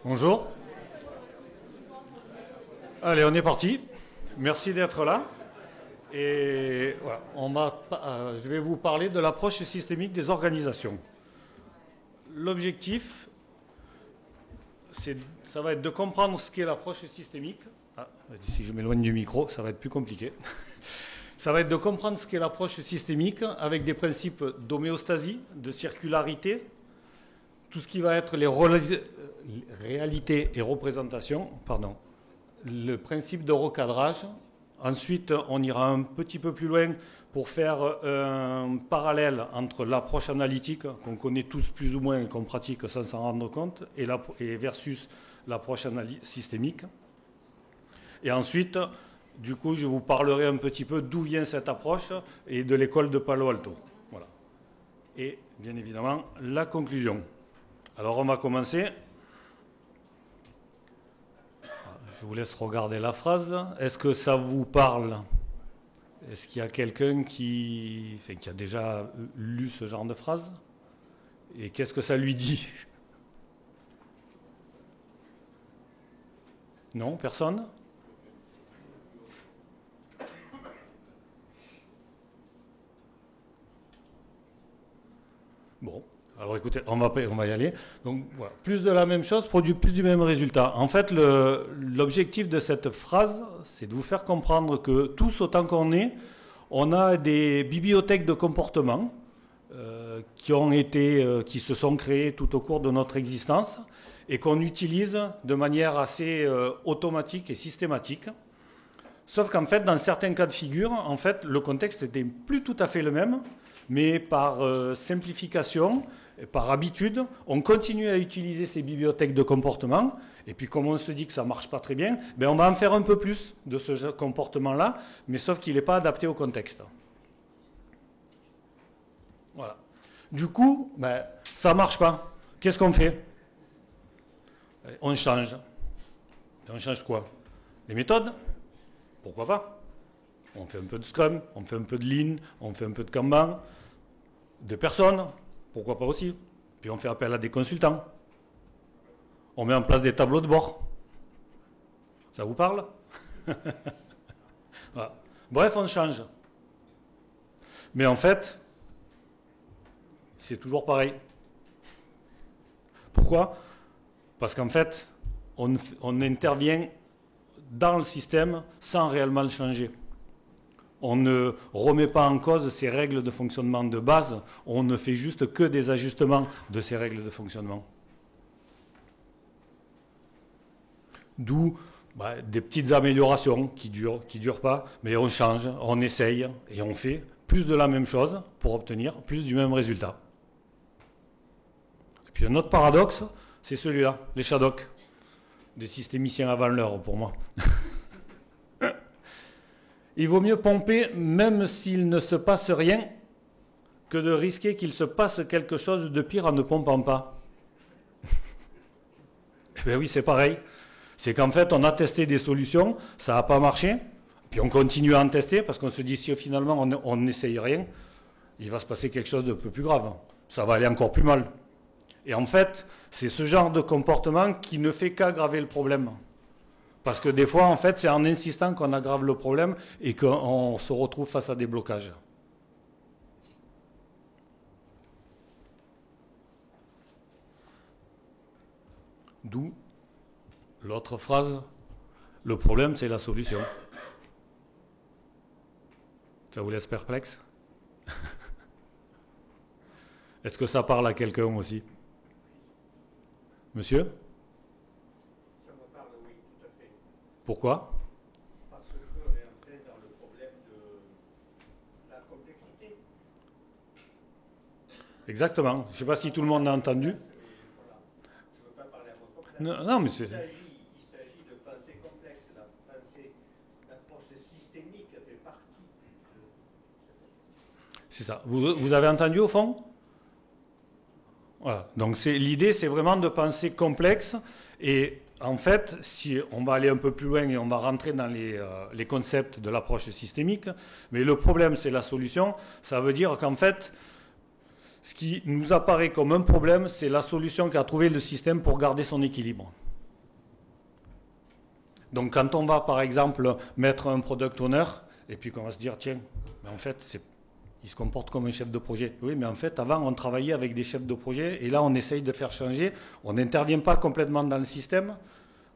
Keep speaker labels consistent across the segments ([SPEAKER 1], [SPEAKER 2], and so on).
[SPEAKER 1] Bonjour. Allez, on est parti. Merci d'être là. Et voilà, je vais vous parler de l'approche systémique des organisations. L'objectif, ça va être de comprendre ce qu'est l'approche systémique. Si je m'éloigne du micro, ça va être plus compliqué. Ça va être de comprendre ce qu'est l'approche systémique avec des principes d'homéostasie, de circularité, tout ce qui va être les réalités et représentations, le principe de recadrage. Ensuite, on ira un petit peu plus loin pour faire un parallèle entre l'approche analytique, qu'on connaît tous plus ou moins et qu'on pratique sans s'en rendre compte, et versus l'approche systémique. Et ensuite, du coup, je vous parlerai un petit peu d'où vient cette approche et de l'école de Palo Alto. Voilà. Et bien évidemment, la conclusion. Alors, on va commencer. Je vous laisse regarder la phrase. Est-ce que ça vous parle? Est-ce qu'il y a quelqu'un qui a déjà lu ce genre de phrase? Et qu'est-ce que ça lui dit? Non, personne? Bon. Alors écoutez, on va y aller. Donc voilà, plus de la même chose produit plus du même résultat. En fait, l'objectif de cette phrase, c'est de vous faire comprendre que tous, autant qu'on est, on a des bibliothèques de comportement qui se sont créées tout au cours de notre existence et qu'on utilise de manière assez automatique et systématique. Sauf qu'en fait, dans certains cas de figure, en fait, le contexte n'était plus tout à fait le même, mais par simplification, et par habitude, on continue à utiliser ces bibliothèques de comportement. Et puis, comme on se dit que ça ne marche pas très bien, ben on va en faire un peu plus de ce comportement-là, mais sauf qu'il n'est pas adapté au contexte. Voilà. Du coup, ça ne marche pas. Qu'est-ce qu'on fait? On change. Et on change quoi? Les méthodes? Pourquoi pas? On fait un peu de Scrum, on fait un peu de Lean, on fait un peu de Kanban, de personnes. Pourquoi pas aussi? Puis on fait appel à des consultants. On met en place des tableaux de bord. Ça vous parle? Voilà. Bref, on change. Mais en fait, c'est toujours pareil. Pourquoi? Parce qu'en fait, on intervient dans le système sans réellement le changer. On ne remet pas en cause ces règles de fonctionnement de base, on ne fait juste que des ajustements de ces règles de fonctionnement. D'où des petites améliorations qui durent pas, mais on change, on essaye et on fait plus de la même chose pour obtenir plus du même résultat. Et puis un autre paradoxe, c'est celui-là, les shadoks, des systémiciens avant l'heure pour moi. Il vaut mieux pomper même s'il ne se passe rien que de risquer qu'il se passe quelque chose de pire en ne pompant pas. Eh bien oui, c'est pareil. C'est qu'en fait, on a testé des solutions, ça n'a pas marché, puis on continue à en tester parce qu'on se dit si finalement on n'essaye rien, il va se passer quelque chose de peu plus grave. Ça va aller encore plus mal. Et en fait, c'est ce genre de comportement qui ne fait qu'aggraver le problème. Parce que des fois, en fait, c'est en insistant qu'on aggrave le problème et qu'on se retrouve face à des blocages. D'où l'autre phrase, le problème, c'est la solution. Ça vous laisse perplexe? Est-ce que ça parle à quelqu'un aussi? Monsieur? Pourquoi?
[SPEAKER 2] Parce qu'on est en plein dans le problème de la complexité.
[SPEAKER 1] Exactement. Je ne sais pas si tout le monde a entendu.
[SPEAKER 2] Voilà. Je ne veux pas parler à votre place.
[SPEAKER 1] Non, mais c'est...
[SPEAKER 2] Il s'agit de pensée complexe. L'approche systémique fait partie de...
[SPEAKER 1] C'est ça. Vous avez entendu au fond? Voilà. Donc l'idée, c'est vraiment de penser complexe et... En fait, si on va aller un peu plus loin et on va rentrer dans les concepts de l'approche systémique, mais le problème, c'est la solution. Ça veut dire qu'en fait, ce qui nous apparaît comme un problème, c'est la solution qu'a trouvé le système pour garder son équilibre. Donc quand on va par exemple mettre un product owner, et puis qu'on va se dire, tiens, mais en fait, il se comporte comme un chef de projet. Oui, mais en fait, avant, on travaillait avec des chefs de projet, et là, on essaye de faire changer. On n'intervient pas complètement dans le système,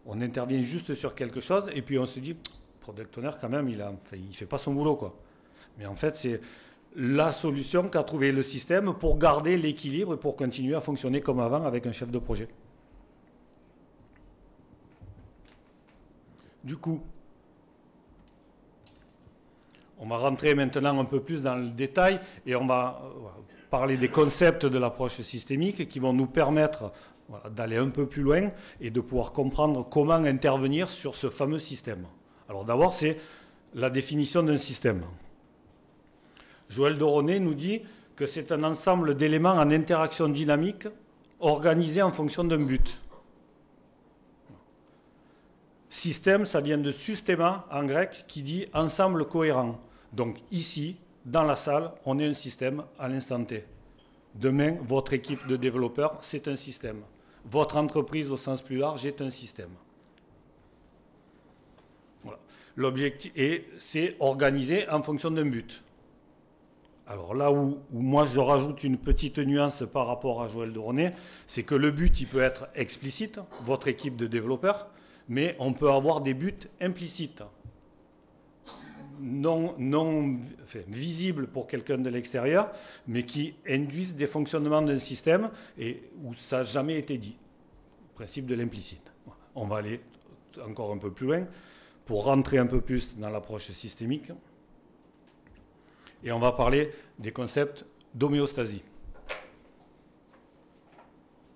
[SPEAKER 1] on intervient juste sur quelque chose, et puis on se dit, product owner, quand même, il ne fait pas son boulot, quoi. Mais en fait, c'est la solution qu'a trouvé le système pour garder l'équilibre et pour continuer à fonctionner comme avant avec un chef de projet. Du coup, on va rentrer maintenant un peu plus dans le détail et on va parler des concepts de l'approche systémique qui vont nous permettre d'aller un peu plus loin et de pouvoir comprendre comment intervenir sur ce fameux système. Alors d'abord, c'est la définition d'un système. Joël Doronnet nous dit que c'est un ensemble d'éléments en interaction dynamique organisés en fonction d'un but. Système, ça vient de systéma en grec qui dit ensemble cohérent. Donc ici, dans la salle, on est un système à l'instant T. Demain, votre équipe de développeurs, c'est un système. Votre entreprise au sens plus large est un système. Voilà. L'objectif, et c'est organisé en fonction d'un but. Alors là où moi je rajoute une petite nuance par rapport à Joël Doronnet, c'est que le but il peut être explicite, votre équipe de développeurs, mais on peut avoir des buts implicites, visibles pour quelqu'un de l'extérieur, mais qui induisent des fonctionnements d'un système et où ça n'a jamais été dit. Principe de l'implicite. On va aller encore un peu plus loin pour rentrer un peu plus dans l'approche systémique. Et on va parler des concepts d'homéostasie.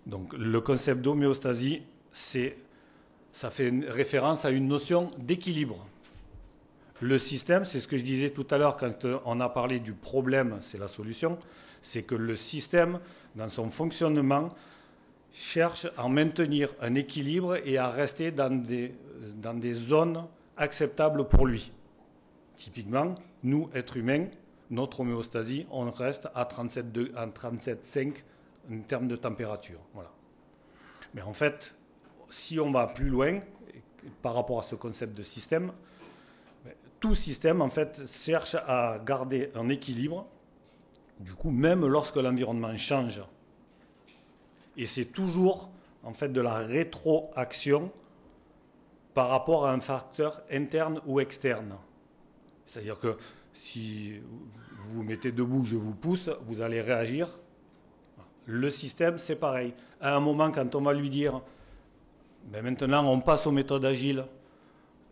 [SPEAKER 1] Donc le concept d'homéostasie, ça fait référence à une notion d'équilibre. Le système, c'est ce que je disais tout à l'heure quand on a parlé du problème, c'est la solution, c'est que le système, dans son fonctionnement, cherche à maintenir un équilibre et à rester dans des zones acceptables pour lui. Typiquement, nous, êtres humains, notre homéostasie, on reste à 37,5 en termes de température. Voilà. Mais en fait, si on va plus loin, par rapport à ce concept de système, tout système, en fait, cherche à garder un équilibre, du coup, même lorsque l'environnement change. Et c'est toujours, en fait, de la rétroaction par rapport à un facteur interne ou externe. C'est-à-dire que si vous vous mettez debout, je vous pousse, vous allez réagir. Le système, c'est pareil. À un moment, quand on va lui dire, maintenant, on passe aux méthodes agiles,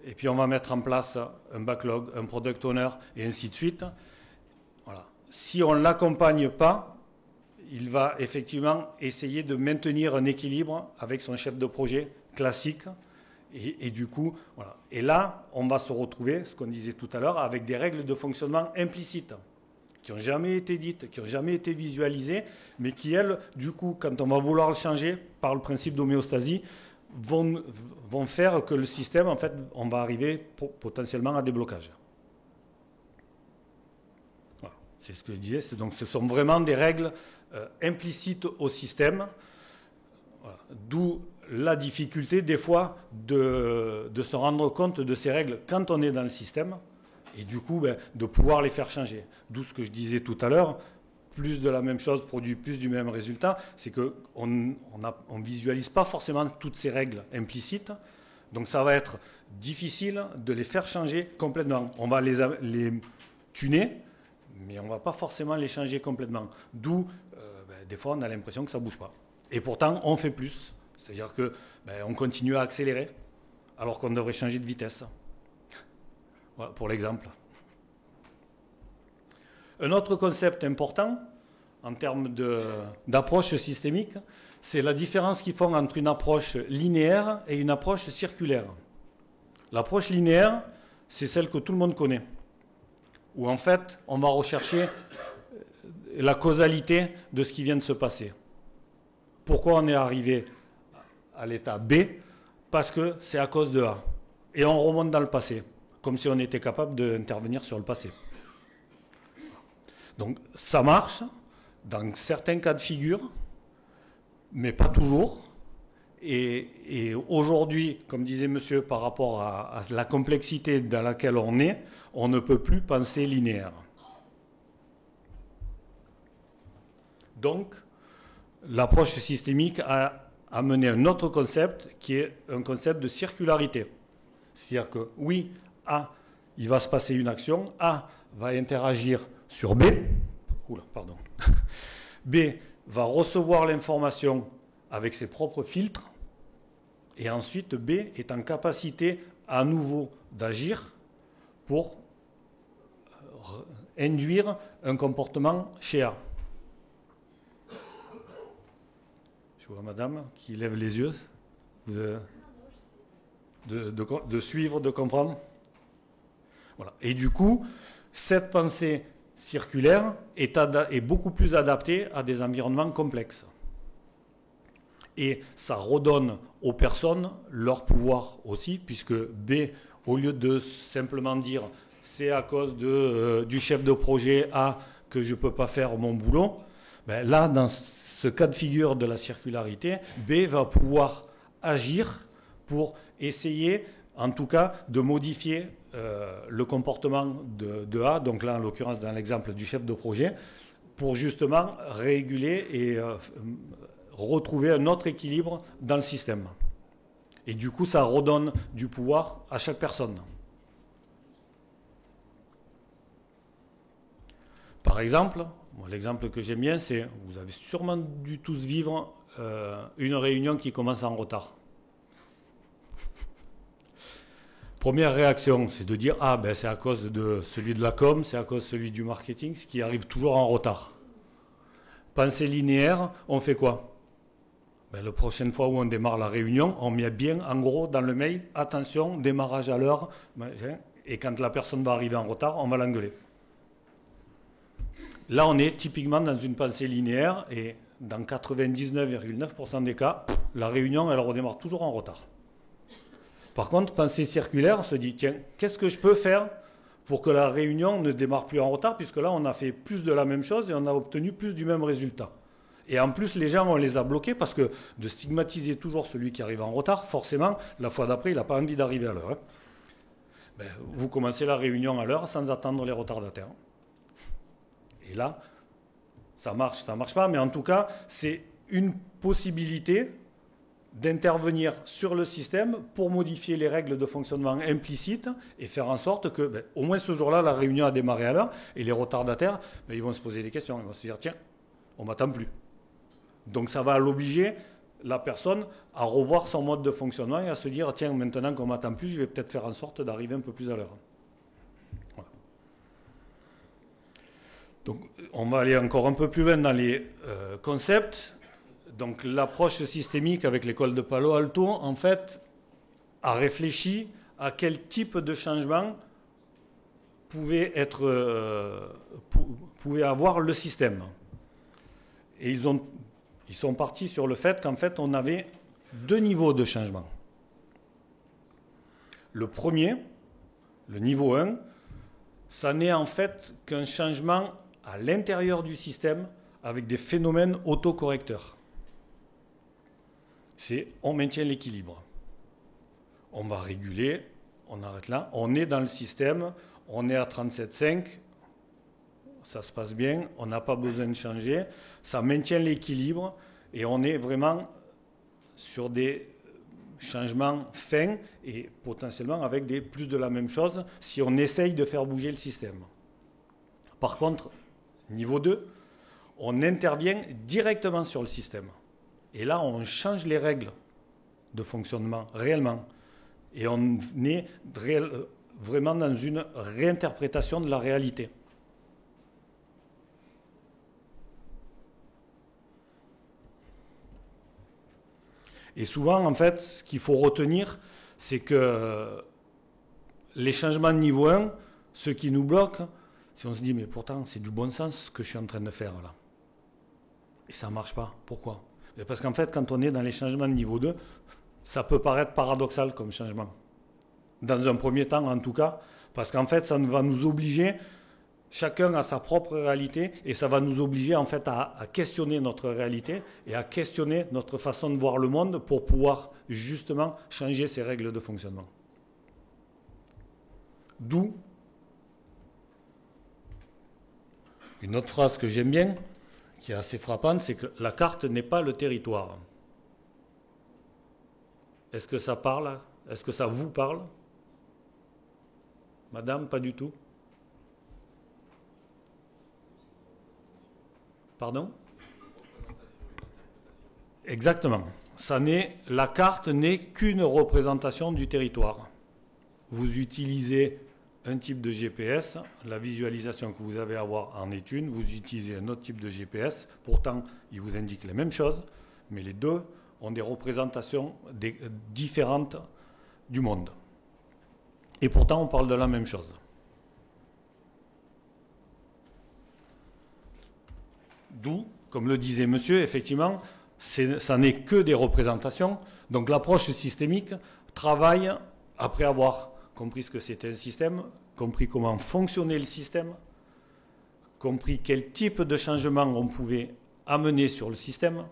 [SPEAKER 1] et puis on va mettre en place un backlog, un product owner, et ainsi de suite. Voilà. Si on ne l'accompagne pas, il va effectivement essayer de maintenir un équilibre avec son chef de projet classique. Et du coup, voilà. Et là, on va se retrouver, ce qu'on disait tout à l'heure, avec des règles de fonctionnement implicites, qui n'ont jamais été dites, qui n'ont jamais été visualisées, mais qui, elles, du coup, quand on va vouloir le changer par le principe d'homéostasie, vont faire que le système, en fait, on va arriver potentiellement à des blocages. Voilà. C'est ce que je disais. Donc, ce sont vraiment des règles implicites au système, voilà. D'où la difficulté, des fois, de se rendre compte de ces règles quand on est dans le système, et du coup, de pouvoir les faire changer. D'où ce que je disais tout à l'heure, plus de la même chose produit plus du même résultat, c'est qu'on ne visualise pas forcément toutes ces règles implicites, donc ça va être difficile de les faire changer complètement. On va les tuner, mais on ne va pas forcément les changer complètement. D'où, des fois, on a l'impression que ça ne bouge pas. Et pourtant, on fait plus. C'est-à-dire qu'on continue à accélérer, alors qu'on devrait changer de vitesse. Voilà, pour l'exemple. Un autre concept important, en termes d'approche systémique, c'est la différence qu'ils font entre une approche linéaire et une approche circulaire. L'approche linéaire, c'est celle que tout le monde connaît, où en fait, on va rechercher la causalité de ce qui vient de se passer. Pourquoi on est arrivé à l'état B? Parce que c'est à cause de A. Et on remonte dans le passé, comme si on était capable d'intervenir sur le passé. Donc ça marche dans certains cas de figure, mais pas toujours. Et aujourd'hui, comme disait monsieur, par rapport à la complexité dans laquelle on est, on ne peut plus penser linéaire. Donc, l'approche systémique a amené un autre concept qui est un concept de circularité. C'est-à-dire que oui, A, il va se passer une action, A va interagir sur B, B va recevoir l'information avec ses propres filtres, et ensuite B est en capacité à nouveau d'agir pour induire un comportement chez A. Je vois madame qui lève les yeux, de suivre, de comprendre. Voilà. Et du coup, cette pensée circulaire est beaucoup plus adaptée à des environnements complexes. Et ça redonne aux personnes leur pouvoir aussi, puisque B, au lieu de simplement dire c'est à cause du chef de projet A que je ne peux pas faire mon boulot, ben là, dans ce cas de figure de la circularité, B va pouvoir agir pour essayer, en tout cas, de modifier le comportement de A, donc là, en l'occurrence, dans l'exemple du chef de projet, pour justement réguler et retrouver un autre équilibre dans le système. Et du coup, ça redonne du pouvoir à chaque personne. Par exemple, l'exemple que j'aime bien, c'est, vous avez sûrement dû tous vivre une réunion qui commence en retard. Première réaction, c'est de dire, ah ben c'est à cause de celui de la com, c'est à cause de celui du marketing, ce qui arrive toujours en retard. Pensée linéaire, on fait quoi? Ben, la prochaine fois où on démarre la réunion, on met bien en gros dans le mail, attention, démarrage à l'heure, et quand la personne va arriver en retard, on va l'engueuler. Là, on est typiquement dans une pensée linéaire, et dans 99,9% des cas, la réunion, elle redémarre toujours en retard. Par contre, pensée circulaire, on se dit, tiens, qu'est-ce que je peux faire pour que la réunion ne démarre plus en retard, puisque là, on a fait plus de la même chose et on a obtenu plus du même résultat. Et en plus, les gens, on les a bloqués parce que de stigmatiser toujours celui qui arrive en retard, forcément, la fois d'après, il n'a pas envie d'arriver à l'heure. Ben, vous commencez la réunion à l'heure sans attendre les retardataires. Et là, ça marche pas, mais en tout cas, c'est une possibilité d'intervenir sur le système pour modifier les règles de fonctionnement implicites et faire en sorte que, ben, au moins ce jour-là, la réunion a démarré à l'heure et les retardataires, ben, ils vont se poser des questions. Ils vont se dire, tiens, on ne m'attend plus. Donc ça va l'obliger, la personne, à revoir son mode de fonctionnement et à se dire, tiens, maintenant qu'on ne m'attend plus, je vais peut-être faire en sorte d'arriver un peu plus à l'heure. Voilà. Donc on va aller encore un peu plus loin dans les concepts. Donc l'approche systémique avec l'école de Palo Alto, en fait, a réfléchi à quel type de changement pouvait avoir le système. Et ils sont partis sur le fait qu'en fait, on avait deux niveaux de changement. Le premier, le niveau 1, ça n'est en fait qu'un changement à l'intérieur du système avec des phénomènes autocorrecteurs. C'est on maintient l'équilibre. On va réguler, on arrête là. On est dans le système, on est à 37,5, ça se passe bien, on n'a pas besoin de changer. Ça maintient l'équilibre et on est vraiment sur des changements fins et potentiellement avec plus de la même chose si on essaye de faire bouger le système. Par contre, niveau 2, on intervient directement sur le système. Et là, on change les règles de fonctionnement réellement. Et on est vraiment dans une réinterprétation de la réalité. Et souvent, en fait, ce qu'il faut retenir, c'est que les changements de niveau 1, ceux qui nous bloquent, si on se dit, mais pourtant, c'est du bon sens ce que je suis en train de faire là. Et ça ne marche pas. Pourquoi ? Parce qu'en fait, quand on est dans les changements de niveau 2, ça peut paraître paradoxal comme changement. Dans un premier temps, en tout cas, parce qu'en fait, ça va nous obliger Chacun a sa propre réalité et ça va nous obliger en fait à questionner notre réalité et à questionner notre façon de voir le monde pour pouvoir justement changer ces règles de fonctionnement. D'où une autre phrase que j'aime bien, qui est assez frappante, c'est que la carte n'est pas le territoire. Est-ce que ça parle? Est-ce que ça vous parle? Madame, pas du tout. Pardon? Exactement. La carte n'est qu'une représentation du territoire. Vous utilisez un type de GPS, la visualisation que vous avez à avoir en est une, vous utilisez un autre type de GPS, pourtant ils vous indiquent les mêmes choses, mais les deux ont des représentations différentes du monde. Et pourtant on parle de la même chose. D'où, comme le disait monsieur, effectivement, ça n'est que des représentations. Donc l'approche systémique travaille, après avoir compris ce que c'était un système, compris comment fonctionnait le système, compris quel type de changement on pouvait amener sur le système,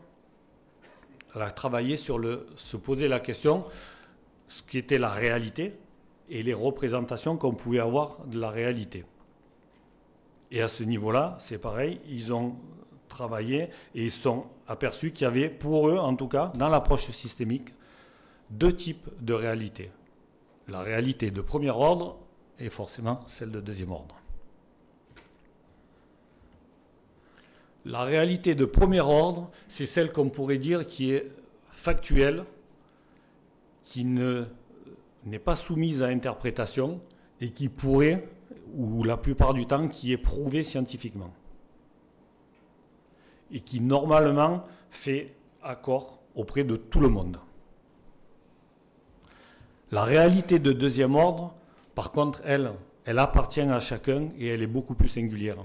[SPEAKER 1] elle a travaillé sur se poser la question, ce qui était la réalité et les représentations qu'on pouvait avoir de la réalité. Et à ce niveau-là, c'est pareil, ils ont travaillé et ils sont aperçus qu'il y avait, pour eux en tout cas, dans l'approche systémique, deux types de réalités. La réalité de premier ordre et forcément celle de deuxième ordre. La réalité de premier ordre, c'est celle qu'on pourrait dire qui est factuelle, qui n'est pas soumise à interprétation et qui pourrait, ou la plupart du temps, qui est prouvée scientifiquement. Et qui normalement fait accord auprès de tout le monde. La réalité de deuxième ordre, par contre, elle appartient à chacun et elle est beaucoup plus singulière.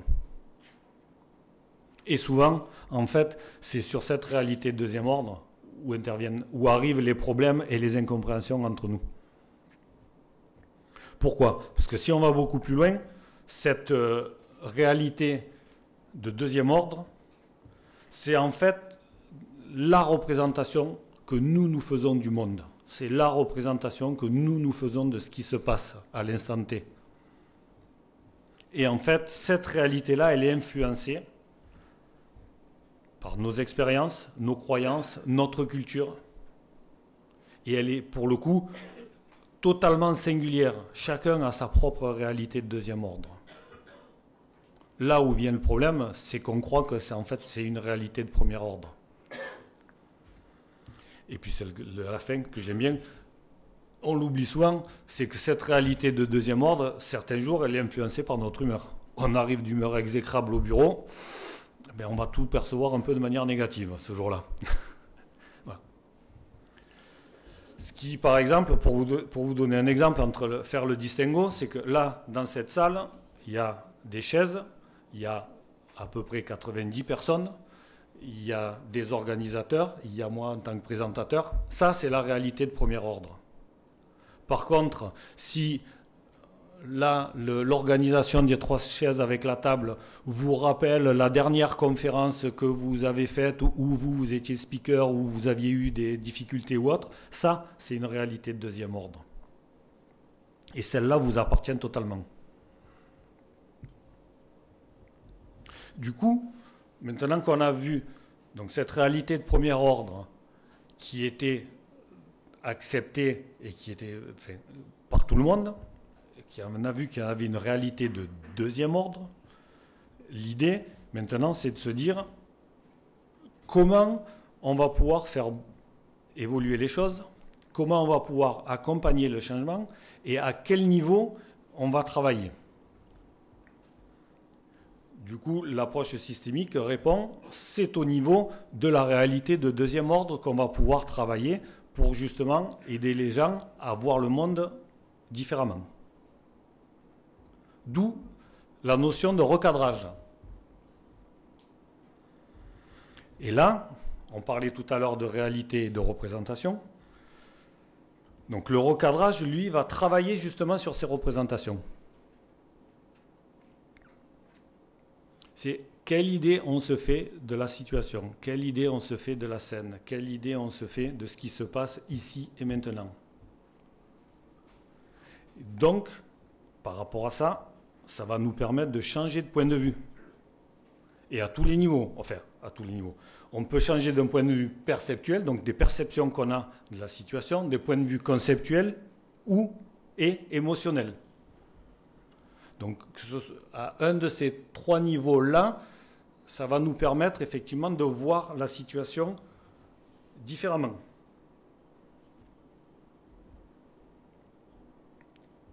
[SPEAKER 1] Et souvent, en fait, c'est sur cette réalité de deuxième ordre où arrivent les problèmes et les incompréhensions entre nous. Pourquoi? Parce que si on va beaucoup plus loin, cette réalité de deuxième ordre, c'est en fait la représentation que nous faisons du monde. C'est la représentation que nous faisons de ce qui se passe à l'instant T. Et en fait, cette réalité-là, elle est influencée par nos expériences, nos croyances, notre culture. Et elle est, pour le coup, totalement singulière. Chacun a sa propre réalité de deuxième ordre. Là où vient le problème, c'est qu'on croit que c'est une réalité de premier ordre. Et puis c'est la fin que j'aime bien, on l'oublie souvent, c'est que cette réalité de deuxième ordre, certains jours, elle est influencée par notre humeur. On arrive d'humeur exécrable au bureau, on va tout percevoir un peu de manière négative ce jour-là. Voilà. Ce qui, par exemple, pour vous donner un exemple, faire le distinguo, c'est que là, dans cette salle, il y a des chaises, il y a à peu près 90 personnes, il y a des organisateurs, il y a moi en tant que présentateur. Ça, c'est la réalité de premier ordre. Par contre, si là, l'organisation des 3 chaises avec la table vous rappelle la dernière conférence que vous avez faite où vous étiez speaker, où vous aviez eu des difficultés ou autre, ça, c'est une réalité de deuxième ordre. Et celle-là vous appartient totalement. Du coup, maintenant qu'on a vu donc, cette réalité de premier ordre qui était acceptée et qui était par tout le monde, on a vu qu'il y avait une réalité de deuxième ordre, l'idée maintenant c'est de se dire comment on va pouvoir faire évoluer les choses, comment on va pouvoir accompagner le changement et à quel niveau on va travailler. Du coup, l'approche systémique répond, c'est au niveau de la réalité de deuxième ordre qu'on va pouvoir travailler pour justement aider les gens à voir le monde différemment. D'où la notion de recadrage. Et là, on parlait tout à l'heure de réalité et de représentation. Donc le recadrage, lui, va travailler justement sur ces représentations. C'est quelle idée on se fait de la situation, quelle idée on se fait de la scène, quelle idée on se fait de ce qui se passe ici et maintenant. Donc, par rapport à ça, ça va nous permettre de changer de point de vue. Et à tous les niveaux, enfin, à tous les niveaux. On peut changer d'un point de vue perceptuel, donc des perceptions qu'on a de la situation, des points de vue conceptuels et émotionnels. Donc, à un de ces trois niveaux-là, ça va nous permettre effectivement de voir la situation différemment.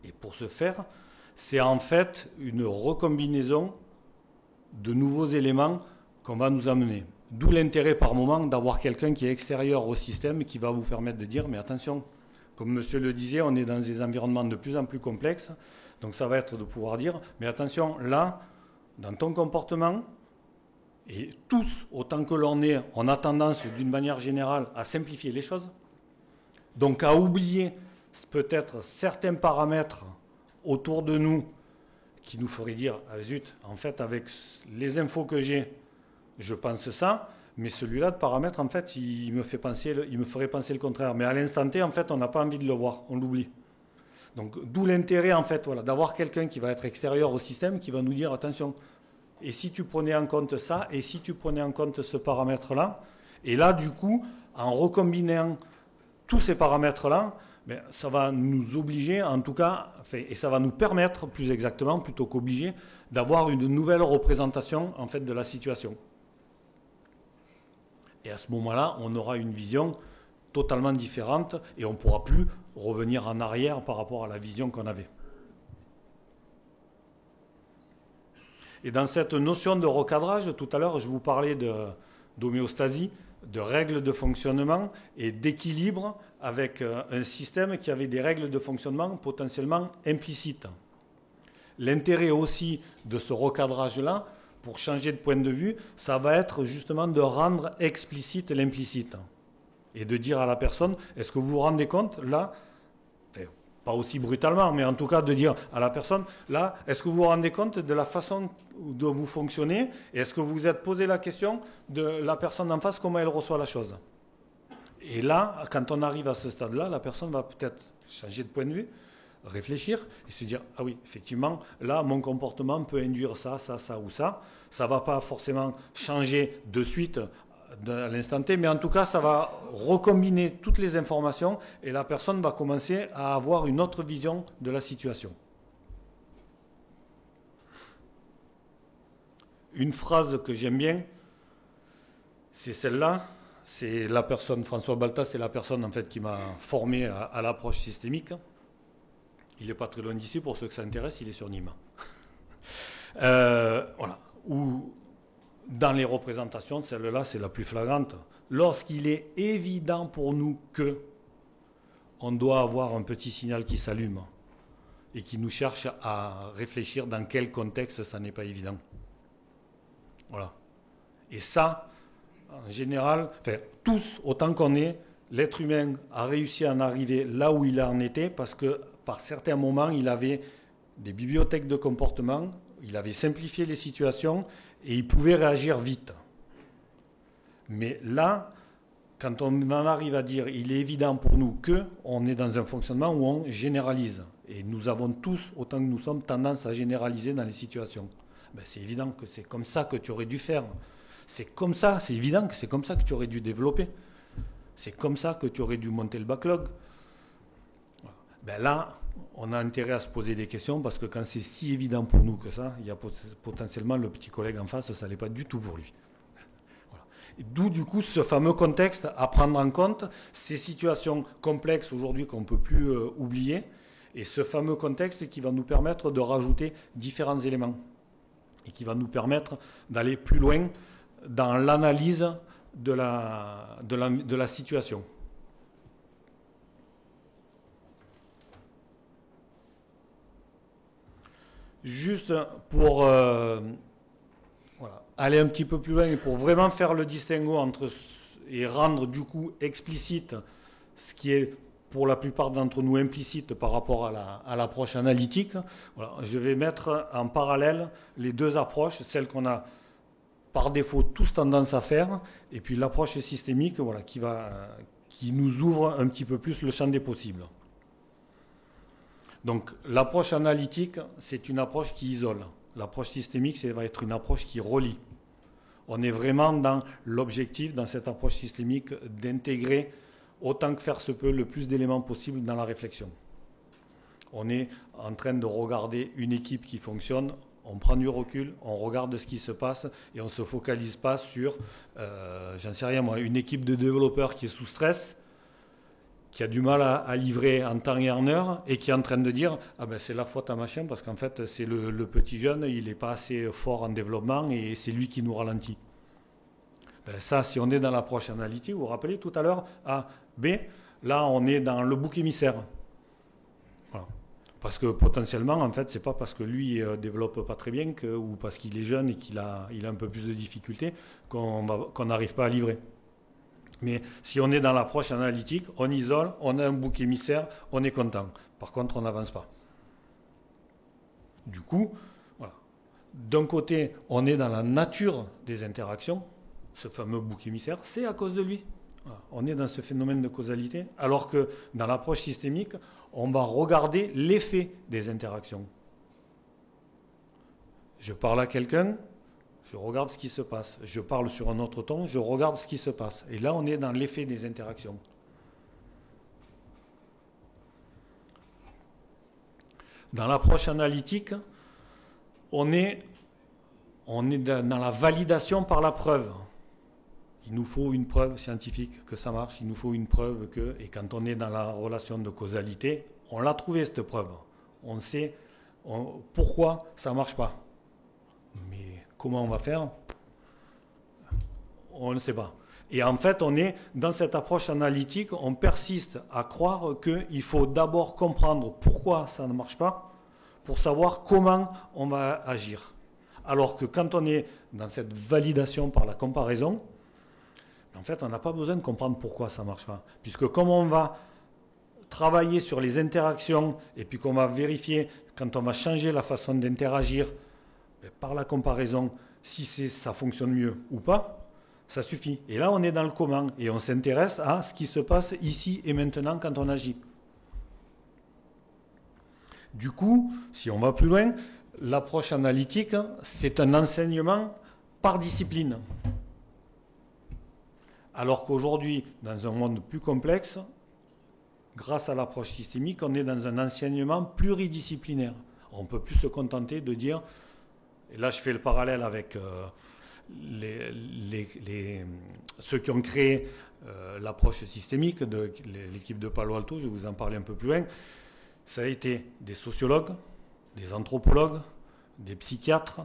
[SPEAKER 1] Et pour ce faire, c'est en fait une recombinaison de nouveaux éléments qu'on va nous amener. D'où l'intérêt par moment d'avoir quelqu'un qui est extérieur au système et qui va vous permettre de dire, mais attention, comme monsieur le disait, on est dans des environnements de plus en plus complexes, donc ça va être de pouvoir dire, mais attention, là, dans ton comportement, et tous, autant que l'on est, on a tendance d'une manière générale à simplifier les choses, donc à oublier peut-être certains paramètres autour de nous qui nous feraient dire, ah zut, en fait, avec les infos que j'ai, je pense ça, mais celui-là de paramètre, en fait, il me ferait penser le contraire. Mais à l'instant T, en fait, on n'a pas envie de le voir, on l'oublie. Donc, d'où l'intérêt, en fait, voilà, d'avoir quelqu'un qui va être extérieur au système, qui va nous dire, attention, et si tu prenais en compte ça, et si tu prenais en compte ce paramètre-là, et là, du coup, en recombinant tous ces paramètres-là, ben, ça va nous obliger, en tout cas, enfin, et ça va nous permettre, plus exactement, plutôt qu'obliger, d'avoir une nouvelle représentation, en fait, de la situation. Et à ce moment-là, on aura une vision totalement différente et on ne pourra plus revenir en arrière par rapport à la vision qu'on avait. Et dans cette notion de recadrage, tout à l'heure, je vous parlais d'homéostasie, de règles de fonctionnement et d'équilibre avec un système qui avait des règles de fonctionnement potentiellement implicites. L'intérêt aussi de ce recadrage-là, pour changer de point de vue, ça va être justement de rendre explicite l'implicite. Et de dire à la personne, est-ce que vous vous rendez compte, là, enfin, pas aussi brutalement, mais en tout cas de dire à la personne, là, est-ce que vous vous rendez compte de la façon dont vous fonctionnez, et est-ce que vous vous êtes posé la question de la personne en face, comment elle reçoit la chose? Et là, quand on arrive à ce stade-là, la personne va peut-être changer de point de vue, réfléchir et se dire, ah oui, effectivement, là, mon comportement peut induire ça, ça, ça ou ça. Ça ne va pas forcément changer de suite à l'instant T, mais en tout cas, ça va recombiner toutes les informations et la personne va commencer à avoir une autre vision de la situation. Une phrase que j'aime bien, c'est celle-là. C'est la personne, François Baltas, c'est la personne en fait qui m'a formé à l'approche systémique. Il n'est pas très loin d'ici, pour ceux que ça intéresse, il est sur Nîmes. Voilà. Ou dans les représentations, celle-là, c'est la plus flagrante. Lorsqu'il est évident pour nous que on doit avoir un petit signal qui s'allume et qui nous cherche à réfléchir dans quel contexte ça n'est pas évident. Voilà. Et ça, en général, enfin, tous, autant qu'on est, l'être humain a réussi à en arriver là où il en était parce que par certains moments, il avait des bibliothèques de comportement, il avait simplifié les situations et il pouvait réagir vite. Mais là, quand on en arrive à dire, il est évident pour nous qu'on est dans un fonctionnement où on généralise. Et nous avons tous, autant que nous sommes, tendance à généraliser dans les situations. Ben, c'est évident que c'est comme ça que tu aurais dû faire. C'est comme ça, c'est évident que c'est comme ça que tu aurais dû développer. C'est comme ça que tu aurais dû monter le backlog. Ben là, on a intérêt à se poser des questions parce que quand c'est si évident pour nous que ça, il y a potentiellement le petit collègue en face, ça n'est pas du tout pour lui. Voilà. D'où du coup ce fameux contexte à prendre en compte, ces situations complexes aujourd'hui qu'on ne peut plus oublier, et ce fameux contexte qui va nous permettre de rajouter différents éléments et qui va nous permettre d'aller plus loin dans l'analyse de la situation. Juste pour voilà, aller un petit peu plus loin et pour vraiment faire le distinguo entre et rendre du coup explicite ce qui est pour la plupart d'entre nous implicite par rapport à l'approche analytique. Voilà, je vais mettre en parallèle les deux approches, celle qu'on a par défaut tous tendance à faire, et puis l'approche systémique, voilà, qui nous ouvre un petit peu plus le champ des possibles. Donc l'approche analytique, c'est une approche qui isole. L'approche systémique, ça va être une approche qui relie. On est vraiment dans l'objectif, dans cette approche systémique, d'intégrer autant que faire se peut le plus d'éléments possible dans la réflexion. On est en train de regarder une équipe qui fonctionne, on prend du recul, on regarde ce qui se passe et on ne se focalise pas sur, j'en sais rien moi, une équipe de développeurs qui est sous stress, qui a du mal à livrer en temps et en heure et qui est en train de dire « Ah ben c'est la faute à machin parce qu'en fait c'est le petit jeune, il n'est pas assez fort en développement et c'est lui qui nous ralentit. » Ben ça, si on est dans l'approche analytique, vous vous rappelez tout à l'heure, A, B, là on est dans le bouc émissaire. Voilà. Parce que potentiellement, en fait, c'est pas parce que lui développe pas très bien ou parce qu'il est jeune et qu'il a un peu plus de difficultés qu'on n'arrive pas à livrer. Mais si on est dans l'approche analytique, on isole, on a un bouc émissaire, on est content. Par contre, on n'avance pas. Du coup, voilà. D'un côté, on est dans la nature des interactions. Ce fameux bouc émissaire, c'est à cause de lui. Voilà. On est dans ce phénomène de causalité, alors que dans l'approche systémique, on va regarder l'effet des interactions. Je parle à quelqu'un, je regarde ce qui se passe. Je parle sur un autre ton, je regarde ce qui se passe. Et là, on est dans l'effet des interactions. Dans l'approche analytique, on est dans la validation par la preuve. Il nous faut une preuve scientifique que ça marche, il nous faut une preuve que... Et quand on est dans la relation de causalité, on l'a trouvé cette preuve. On sait pourquoi ça ne marche pas. Mais comment on va faire? On ne sait pas. Et en fait, on est dans cette approche analytique, on persiste à croire qu'il faut d'abord comprendre pourquoi ça ne marche pas pour savoir comment on va agir. Alors que quand on est dans cette validation par la comparaison, en fait, on n'a pas besoin de comprendre pourquoi ça ne marche pas. Puisque comme on va travailler sur les interactions et puis qu'on va vérifier quand on va changer la façon d'interagir par la comparaison, si ça fonctionne mieux ou pas, ça suffit. Et là, on est dans le comment et on s'intéresse à ce qui se passe ici et maintenant quand on agit. Du coup, si on va plus loin, l'approche analytique, c'est un enseignement par discipline. Alors qu'aujourd'hui, dans un monde plus complexe, grâce à l'approche systémique, on est dans un enseignement pluridisciplinaire. On ne peut plus se contenter de dire, et là je fais le parallèle avec ceux qui ont créé l'approche systémique de l'équipe de Palo Alto, je vais vous en parler un peu plus loin. Ça a été des sociologues, des anthropologues, des psychiatres,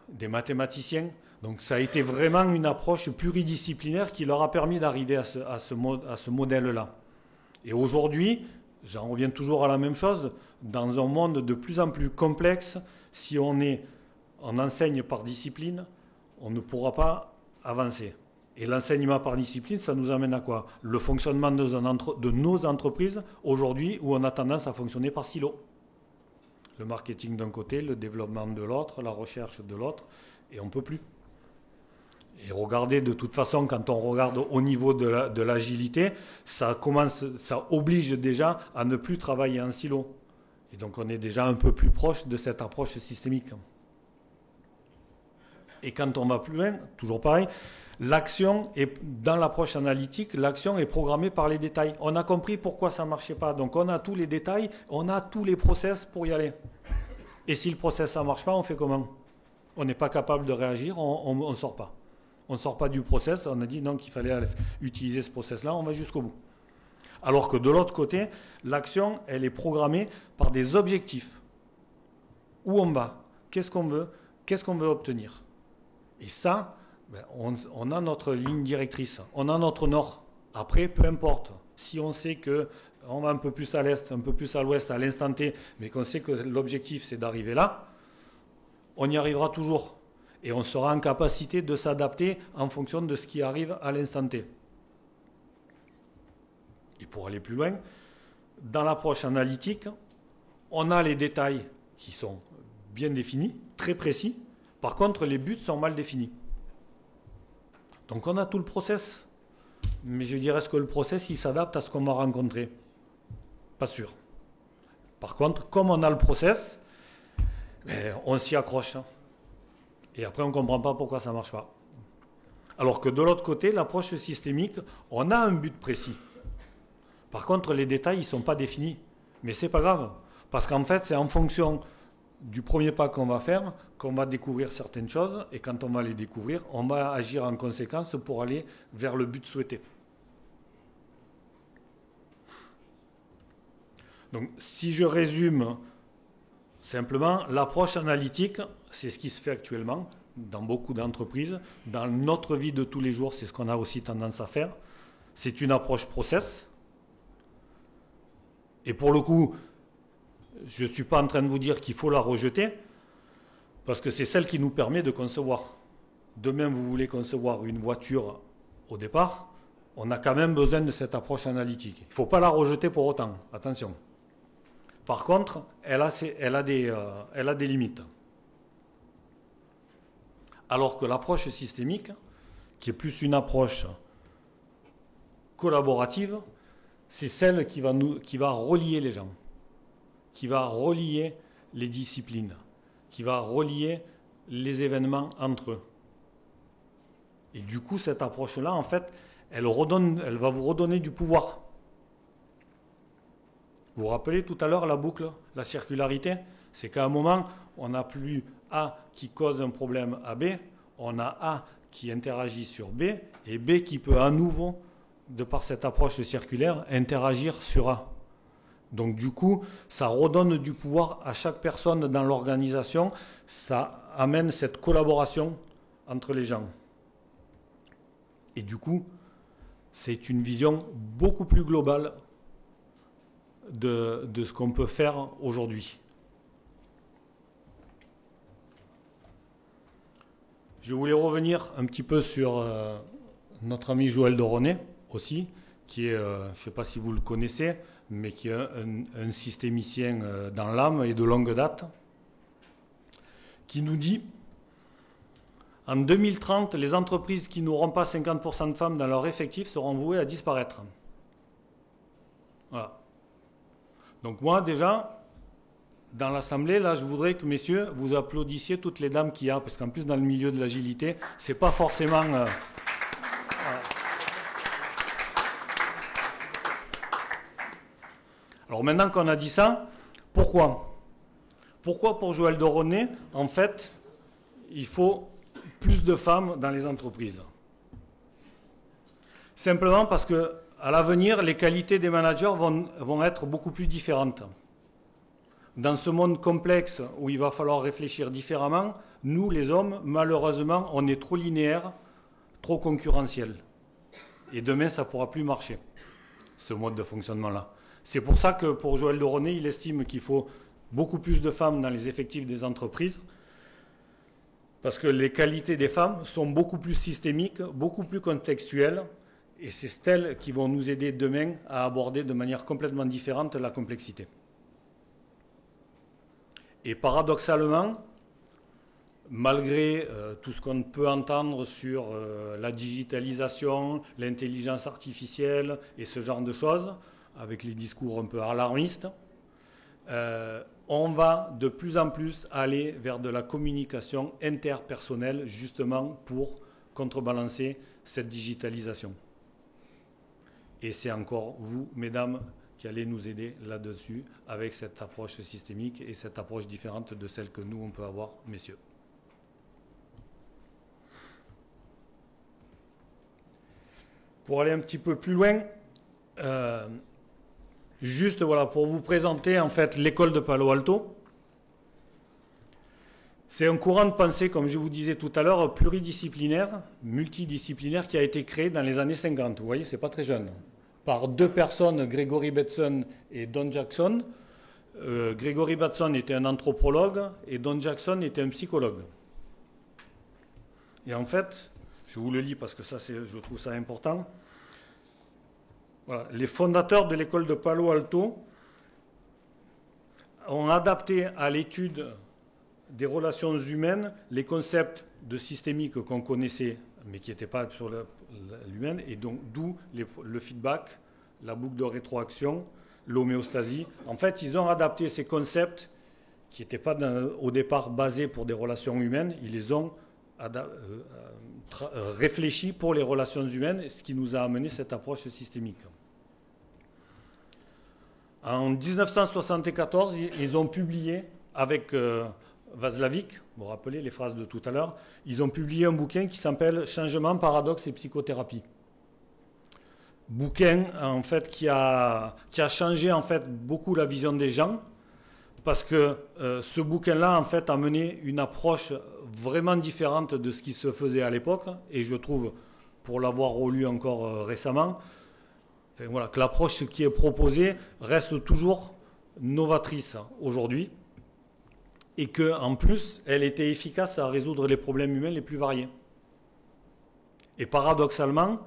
[SPEAKER 1] des mathématiciens. Donc ça a été vraiment une approche pluridisciplinaire qui leur a permis d'arriver à ce modèle-là. Et aujourd'hui, j'en reviens toujours à la même chose, dans un monde de plus en plus complexe, si on enseigne par discipline, on ne pourra pas avancer. Et l'enseignement par discipline, ça nous amène à quoi? Le fonctionnement de nos entreprises, aujourd'hui, où on a tendance à fonctionner par silo. Le marketing d'un côté, le développement de l'autre, la recherche de l'autre, et on ne peut plus. Et regardez, de toute façon, quand on regarde au niveau de l'agilité, ça oblige déjà à ne plus travailler en silo. Et donc on est déjà un peu plus proche de cette approche systémique. Et quand on va plus loin, toujours pareil, dans l'approche analytique, l'action est programmée par les détails. On a compris pourquoi ça ne marchait pas. Donc on a tous les détails, on a tous les process pour y aller. Et si le process ne marche pas, on fait comment? On n'est pas capable de réagir, on ne sort pas. On ne sort pas du process, on a dit non qu'il fallait utiliser ce process-là, on va jusqu'au bout. Alors que de l'autre côté, l'action, elle est programmée par des objectifs. Où on va? Qu'est-ce qu'on veut obtenir? Et ça, on a notre ligne directrice, on a notre nord. Après, peu importe. Si on sait qu'on va un peu plus à l'est, un peu plus à l'ouest, à l'instant T, mais qu'on sait que l'objectif, c'est d'arriver là, on y arrivera toujours. Et on sera en capacité de s'adapter en fonction de ce qui arrive à l'instant T. Et pour aller plus loin, dans l'approche analytique, on a les détails qui sont bien définis, très précis. Par contre, les buts sont mal définis. Donc on a tout le process. Mais je dirais, est-ce que le process, il s'adapte à ce qu'on va rencontrer? Pas sûr. Par contre, comme on a le process, on s'y accroche. Et après, on ne comprend pas pourquoi ça ne marche pas. Alors que de l'autre côté, l'approche systémique, on a un but précis. Par contre, les détails, ils ne sont pas définis. Mais ce n'est pas grave. Parce qu'en fait, c'est en fonction du premier pas qu'on va faire qu'on va découvrir certaines choses. Et quand on va les découvrir, on va agir en conséquence pour aller vers le but souhaité. Donc, si je résume simplement, l'approche analytique, c'est ce qui se fait actuellement dans beaucoup d'entreprises. Dans notre vie de tous les jours, c'est ce qu'on a aussi tendance à faire. C'est une approche process. Et pour le coup, je ne suis pas en train de vous dire qu'il faut la rejeter, parce que c'est celle qui nous permet de concevoir. Demain, vous voulez concevoir une voiture au départ, on a quand même besoin de cette approche analytique. Il ne faut pas la rejeter pour autant, attention. Par contre, elle a des limites. Alors que l'approche systémique, qui est plus une approche collaborative, c'est celle qui va relier les gens, qui va relier les disciplines, qui va relier les événements entre eux. Et du coup, cette approche-là, en fait, elle va vous redonner du pouvoir. Vous vous rappelez tout à l'heure la boucle, la circularité? C'est qu'à un moment, on n'a plus A qui cause un problème à B, on a A qui interagit sur B, et B qui peut à nouveau, de par cette approche circulaire, interagir sur A. Donc du coup, ça redonne du pouvoir à chaque personne dans l'organisation, ça amène cette collaboration entre les gens. Et du coup, c'est une vision beaucoup plus globale de ce qu'on peut faire aujourd'hui. Je voulais revenir un petit peu sur notre ami Joël de Ronet aussi, qui est, je ne sais pas si vous le connaissez, mais qui est un systémicien dans l'âme et de longue date, qui nous dit: en 2030, les entreprises qui n'auront pas 50% de femmes dans leur effectif seront vouées à disparaître. Voilà. Donc moi, déjà, dans l'Assemblée, là, je voudrais que, messieurs, vous applaudissiez toutes les dames qu'il y a, parce qu'en plus, dans le milieu de l'agilité, c'est pas forcément... Alors maintenant qu'on a dit ça, pourquoi? Pourquoi pour Joël de Ronet, en fait, il faut plus de femmes dans les entreprises? Simplement parce que à l'avenir, les qualités des managers vont être beaucoup plus différentes. Dans ce monde complexe où il va falloir réfléchir différemment, nous, les hommes, malheureusement, on est trop linéaire, trop concurrentiel. Et demain, ça ne pourra plus marcher, ce mode de fonctionnement-là. C'est pour ça que pour Joël de Ronet, il estime qu'il faut beaucoup plus de femmes dans les effectifs des entreprises, parce que les qualités des femmes sont beaucoup plus systémiques, beaucoup plus contextuelles, et c'est elles qui vont nous aider demain à aborder de manière complètement différente la complexité. Et paradoxalement, malgré tout ce qu'on peut entendre sur la digitalisation, l'intelligence artificielle et ce genre de choses, avec les discours un peu alarmistes, on va de plus en plus aller vers de la communication interpersonnelle, justement pour contrebalancer cette digitalisation. Et c'est encore vous, mesdames, qui allez nous aider là-dessus avec cette approche systémique et cette approche différente de celle que nous, on peut avoir, messieurs. Pour aller un petit peu plus loin, juste voilà, pour vous présenter en fait l'école de Palo Alto. C'est un courant de pensée, comme je vous disais tout à l'heure, pluridisciplinaire, multidisciplinaire, qui a été créé dans les années 50. Vous voyez, c'est pas très jeune. Par deux personnes, Gregory Bateson et Don Jackson. Gregory Bateson était un anthropologue et Don Jackson était un psychologue. Et en fait, je vous le lis parce que ça, je trouve ça important. Voilà, les fondateurs de l'école de Palo Alto ont adapté à l'étude des relations humaines les concepts de systémique qu'on connaissait, mais qui n'étaient pas sur l'humaine, et donc d'où le feedback, la boucle de rétroaction, l'homéostasie. En fait, ils ont adapté ces concepts qui n'étaient pas au départ basés pour des relations humaines, ils les ont réfléchis pour les relations humaines, ce qui nous a amené cette approche systémique. En 1974, ils ont publié avec Václavic, vous vous rappelez les phrases de tout à l'heure, ils ont publié un bouquin qui s'appelle « Changement, paradoxe et psychothérapie ». Bouquin en fait qui a changé en fait beaucoup la vision des gens, parce que ce bouquin-là en fait a mené une approche vraiment différente de ce qui se faisait à l'époque, et je trouve, pour l'avoir relu encore récemment, voilà, que l'approche qui est proposée reste toujours novatrice aujourd'hui, et qu'en plus, elle était efficace à résoudre les problèmes humains les plus variés. Et paradoxalement,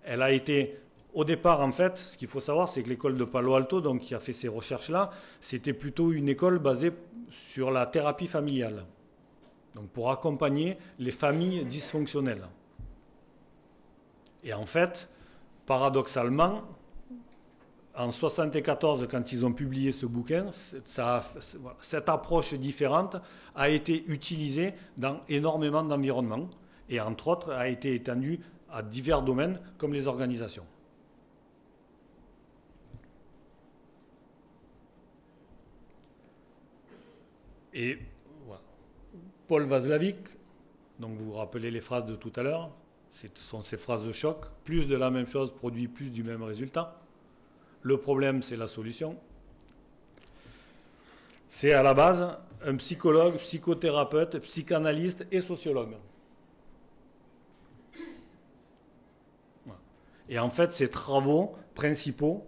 [SPEAKER 1] elle a été, au départ, en fait, ce qu'il faut savoir, c'est que l'école de Palo Alto, donc, qui a fait ces recherches-là, c'était plutôt une école basée sur la thérapie familiale, donc pour accompagner les familles dysfonctionnelles. Et en fait, paradoxalement, en 1974, quand ils ont publié ce bouquin, cette approche différente a été utilisée dans énormément d'environnements et entre autres a été étendue à divers domaines comme les organisations. Et voilà. Paul Václavic, donc vous vous rappelez les phrases de tout à l'heure, ce sont ces phrases de choc, plus de la même chose produit plus du même résultat. Le problème, c'est la solution. C'est à la base un psychologue, psychothérapeute, psychanalyste et sociologue. Voilà. Et en fait, ces travaux principaux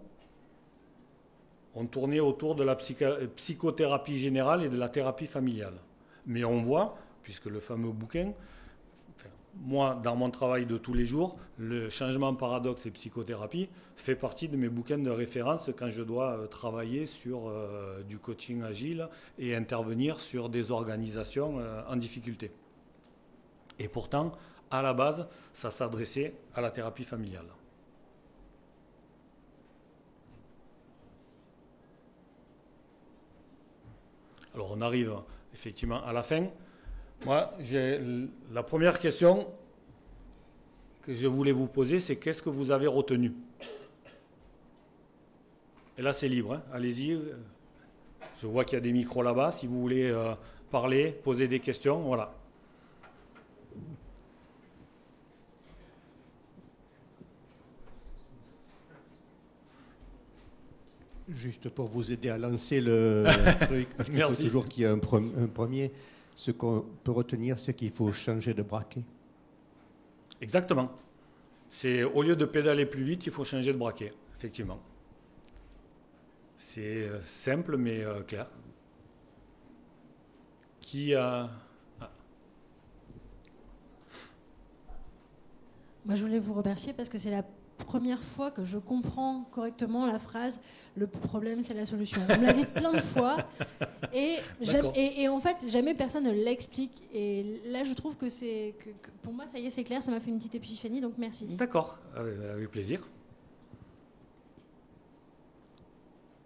[SPEAKER 1] ont tourné autour de la psychothérapie générale et de la thérapie familiale. Mais on voit, puisque le fameux bouquin, moi, dans mon travail de tous les jours, le changement, paradoxe et psychothérapie fait partie de mes bouquins de référence quand je dois travailler sur du coaching agile et intervenir sur des organisations en difficulté. Et pourtant, à la base, ça s'adressait à la thérapie familiale. Alors, on arrive effectivement à la fin. Moi, la première question que je voulais vous poser, c'est qu'est-ce que vous avez retenu? Et là, c'est libre, hein. Allez-y. Je vois qu'il y a des micros là-bas. Si vous voulez parler, poser des questions, voilà.
[SPEAKER 2] Juste pour vous aider à lancer le truc, parce qu'il faut toujours qu'il y ait un premier. Ce qu'on peut retenir, c'est qu'il faut changer de braquet.
[SPEAKER 1] Exactement. C'est au lieu de pédaler plus vite, il faut changer de braquet, effectivement. C'est simple mais clair. Qui a...
[SPEAKER 3] Moi, je voulais vous remercier parce que c'est la première fois que je comprends correctement la phrase « le problème, c'est la solution ». On me l'a dit plein de fois et en fait, jamais personne ne l'explique. Et là, je trouve que pour moi, ça y est, c'est clair, ça m'a fait une petite épiphanie, donc merci.
[SPEAKER 1] D'accord, avec plaisir.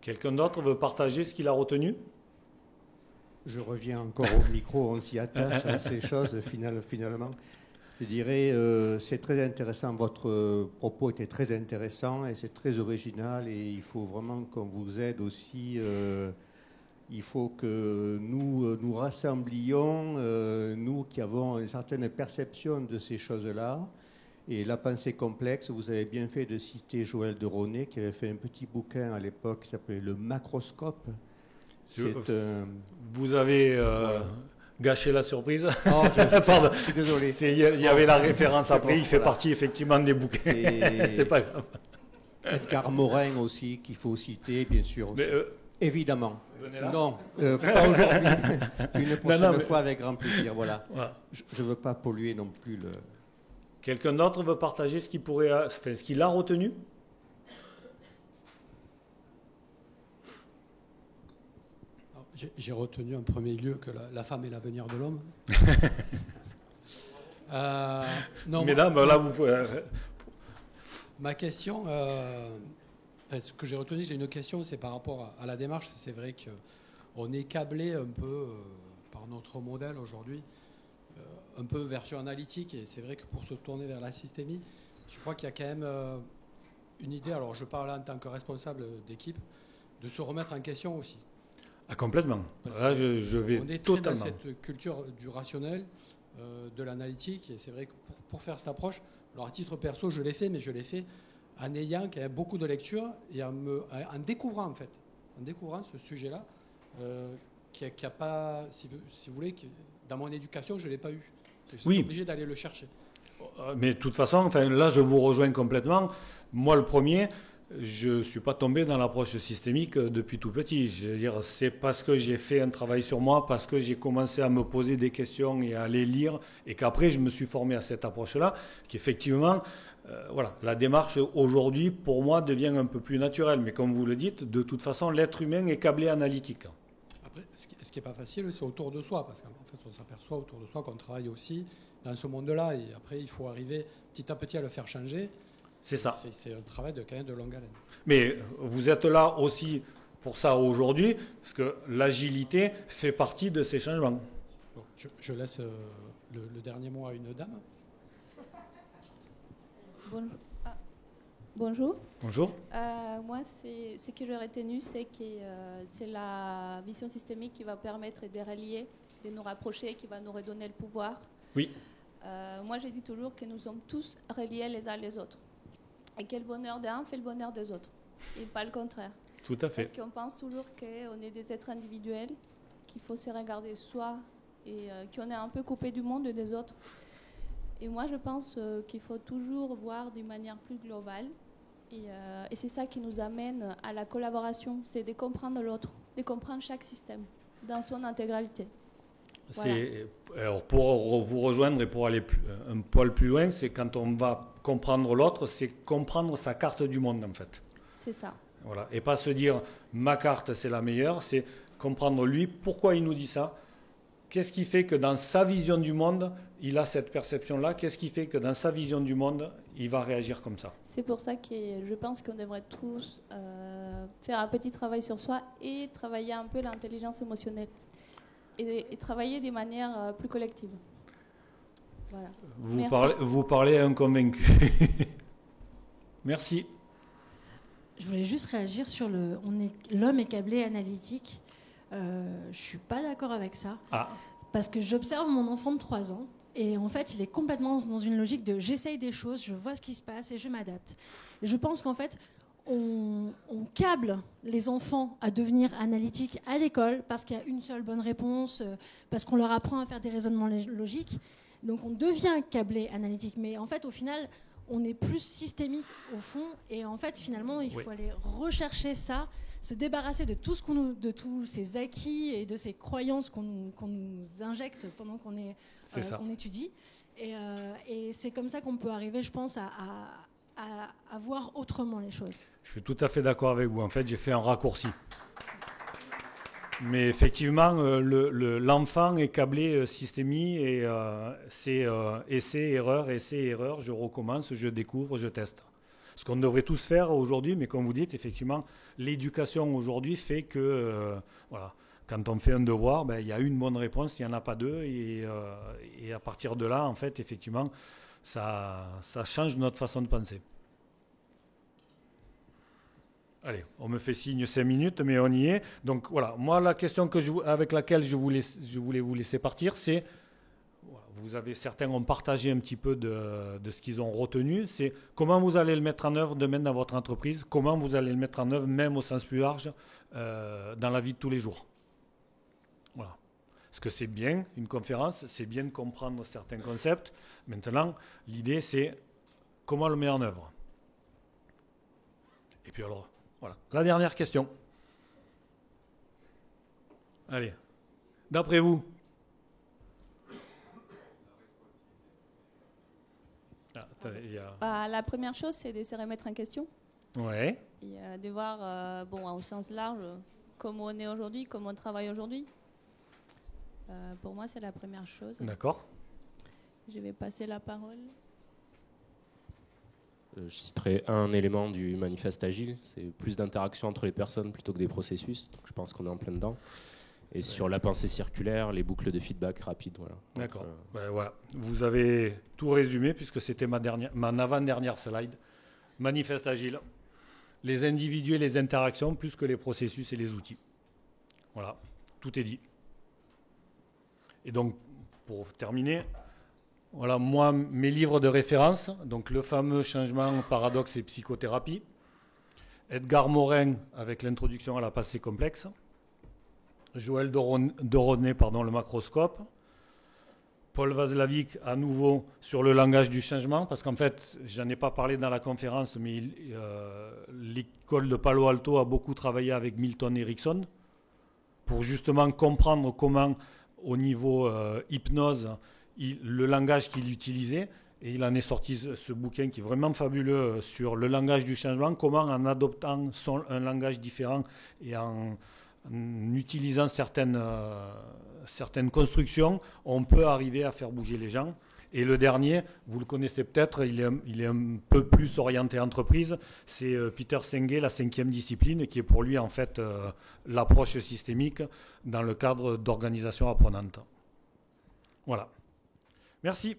[SPEAKER 1] Quelqu'un d'autre veut partager ce qu'il a retenu?
[SPEAKER 2] Je reviens encore au micro, on s'y attache à ces choses finalement. Je dirais, c'est très intéressant, votre propos était très intéressant et c'est très original et il faut vraiment qu'on vous aide aussi. Il faut que nous rassemblions, nous qui avons une certaine perception de ces choses-là. Et la pensée complexe, vous avez bien fait de citer Joël de Ronet qui avait fait un petit bouquin à l'époque qui s'appelait Le Macroscope.
[SPEAKER 1] Vous avez...
[SPEAKER 2] Voilà.
[SPEAKER 1] Gâcher la surprise.
[SPEAKER 2] Oh, je suis désolé.
[SPEAKER 1] Il y avait la référence après, il fait partie effectivement des bouquins. C'est pas grave.
[SPEAKER 2] Edgar Morin aussi, qu'il faut citer, bien sûr. Aussi.
[SPEAKER 1] Mais
[SPEAKER 2] évidemment.
[SPEAKER 1] Venez là.
[SPEAKER 2] Non, pas aujourd'hui. Une prochaine fois avec grand plaisir. Voilà. Je ne veux pas polluer non plus le...
[SPEAKER 1] Quelqu'un d'autre veut partager ce qu'il a retenu?
[SPEAKER 4] J'ai retenu en premier lieu que la femme est l'avenir de l'homme.
[SPEAKER 1] Mesdames, là, vous pouvez...
[SPEAKER 4] Ma question, ce que j'ai retenu, j'ai une question, c'est par rapport à la démarche. C'est vrai qu'on est câblé un peu par notre modèle aujourd'hui, un peu version analytique, et c'est vrai que pour se tourner vers la systémie, je crois qu'il y a quand même une idée, alors je parle en tant que responsable d'équipe, de se remettre en question aussi.
[SPEAKER 1] Ah, complètement. Là, je vais
[SPEAKER 4] on est
[SPEAKER 1] totalement.
[SPEAKER 4] Très dans cette culture du rationnel, de l'analytique, et c'est vrai que pour faire cette approche, alors à titre perso, je l'ai fait, mais je l'ai fait en ayant quand même beaucoup de lecture et en découvrant en fait, en découvrant ce sujet-là, qui a pas, si vous voulez, dans mon éducation, je l'ai pas eu. Je suis obligé d'aller le chercher.
[SPEAKER 1] Mais de toute façon, enfin, là, je vous rejoins complètement. Moi, le premier, je ne suis pas tombé dans l'approche systémique depuis tout petit. Je veux dire, c'est parce que j'ai fait un travail sur moi, parce que j'ai commencé à me poser des questions et à les lire, et qu'après, je me suis formé à cette approche-là, qu'effectivement, voilà, la démarche aujourd'hui, pour moi, devient un peu plus naturelle. Mais comme vous le dites, de toute façon, l'être humain est câblé analytique.
[SPEAKER 4] Après, ce qui n'est pas facile, c'est autour de soi, parce qu'en fait, on s'aperçoit autour de soi qu'on travaille aussi dans ce monde-là, et après, il faut arriver petit à petit à le faire changer.
[SPEAKER 1] C'est ça.
[SPEAKER 4] C'est un travail quand même de longue haleine.
[SPEAKER 1] Mais vous êtes là aussi pour ça aujourd'hui, parce que l'agilité fait partie de ces changements.
[SPEAKER 4] Bon, je laisse le dernier mot à une dame.
[SPEAKER 5] Bonjour.
[SPEAKER 1] Bonjour.
[SPEAKER 5] Moi, ce que j'ai retenu, c'est que c'est la vision systémique qui va permettre de relier, de nous rapprocher, qui va nous redonner le pouvoir.
[SPEAKER 1] Oui.
[SPEAKER 5] Moi, je dis toujours que nous sommes tous reliés les uns les autres. Et que le bonheur d'un fait le bonheur des autres. Et pas le contraire.
[SPEAKER 1] Tout à fait.
[SPEAKER 5] Parce qu'on pense toujours qu'on est des êtres individuels, qu'il faut se regarder soi et qu'on est un peu coupé du monde et des autres. Et moi, je pense qu'il faut toujours voir d'une manière plus globale. Et c'est ça qui nous amène à la collaboration. C'est de comprendre l'autre, de comprendre chaque système dans son intégralité. Voilà.
[SPEAKER 1] Alors pour vous rejoindre et pour aller un poil plus loin, c'est quand on va comprendre l'autre, c'est comprendre sa carte du monde en fait.
[SPEAKER 5] C'est ça.
[SPEAKER 1] Voilà. Et pas se dire ma carte c'est la meilleure, c'est comprendre lui, pourquoi il nous dit ça, qu'est-ce qui fait que dans sa vision du monde, il a cette perception-là, qu'est-ce qui fait que dans sa vision du monde, il va réagir comme ça.
[SPEAKER 5] C'est pour ça que je pense qu'on devrait tous faire un petit travail sur soi et travailler un peu l'intelligence émotionnelle. Et travailler de manière plus collective. Voilà.
[SPEAKER 1] Vous parlez à un convaincu. Merci.
[SPEAKER 3] Je voulais juste réagir sur l'homme est câblé analytique. Je ne suis pas d'accord avec ça.
[SPEAKER 1] Ah.
[SPEAKER 3] Parce que j'observe mon enfant de 3 ans. Et en fait, il est complètement dans une logique de j'essaye des choses, je vois ce qui se passe et je m'adapte. Et je pense qu'en fait, on câble les enfants à devenir analytiques à l'école parce qu'il y a une seule bonne réponse, parce qu'on leur apprend à faire des raisonnements logiques. Donc on devient câblé analytique. Mais en fait, au final, on est plus systémique au fond. Et en fait, finalement, il faut aller rechercher ça, se débarrasser de tout de tous ces acquis et de ces croyances qu'on nous injecte pendant qu'on étudie. Et c'est comme ça qu'on peut arriver, je pense, à voir autrement les choses.
[SPEAKER 1] Je suis tout à fait d'accord avec vous. En fait, j'ai fait un raccourci. Mais effectivement, l'enfant est câblé systémie et c'est essai, erreur, je recommence, je découvre, je teste. Ce qu'on devrait tous faire aujourd'hui, mais comme vous dites, effectivement, l'éducation aujourd'hui fait que voilà, quand on fait un devoir, il y a une bonne réponse, il n'y en a pas deux. Et à partir de là, en fait, effectivement, ça change notre façon de penser. Allez, on me fait signe 5 minutes, mais on y est. Donc voilà, moi la question avec laquelle je voulais vous laisser partir, c'est, certains ont partagé un petit peu de ce qu'ils ont retenu, c'est comment vous allez le mettre en œuvre demain dans votre entreprise, comment vous allez le mettre en œuvre même au sens plus large dans la vie de tous les jours. Voilà. Parce que c'est bien, une conférence, c'est bien de comprendre certains concepts. Maintenant, l'idée c'est comment le mettre en œuvre. Et puis alors, voilà. La dernière question. Allez. D'après vous.
[SPEAKER 5] La première chose, c'est de se remettre en question.
[SPEAKER 1] Ouais.
[SPEAKER 5] Et de voir, au sens large, comme on est aujourd'hui, comme on travaille aujourd'hui. Pour moi, c'est la première chose.
[SPEAKER 1] D'accord.
[SPEAKER 5] Je vais passer la parole.
[SPEAKER 6] Je citerai un élément du manifeste agile, c'est plus d'interaction entre les personnes plutôt que des processus. Donc je pense qu'on est en plein dedans. Et sur la pensée circulaire, les boucles de feedback rapides. Voilà.
[SPEAKER 1] D'accord. Voilà. Vous avez tout résumé puisque c'était ma avant-dernière slide. Manifeste agile. Les individus et les interactions plus que les processus et les outils. Voilà. Tout est dit. Et donc, pour terminer, voilà, moi, mes livres de référence, donc le fameux Changement, paradoxe et psychothérapie, Edgar Morin avec l'introduction à la pensée complexe, Joël Doronnet, le macroscope, Paul Watzlawick à nouveau sur le langage du changement, parce qu'en fait, j'en ai pas parlé dans la conférence, mais l'école de Palo Alto a beaucoup travaillé avec Milton Erickson pour justement comprendre comment, au niveau hypnose, le langage qu'il utilisait, et il en est sorti ce bouquin qui est vraiment fabuleux sur le langage du changement, comment en adoptant un langage différent et en utilisant certaines constructions, on peut arriver à faire bouger les gens. Et le dernier, vous le connaissez peut-être, il est un peu plus orienté entreprise, c'est Peter Senge, la 5e discipline, qui est pour lui en fait l'approche systémique dans le cadre d'organisation apprenante. Voilà. Merci.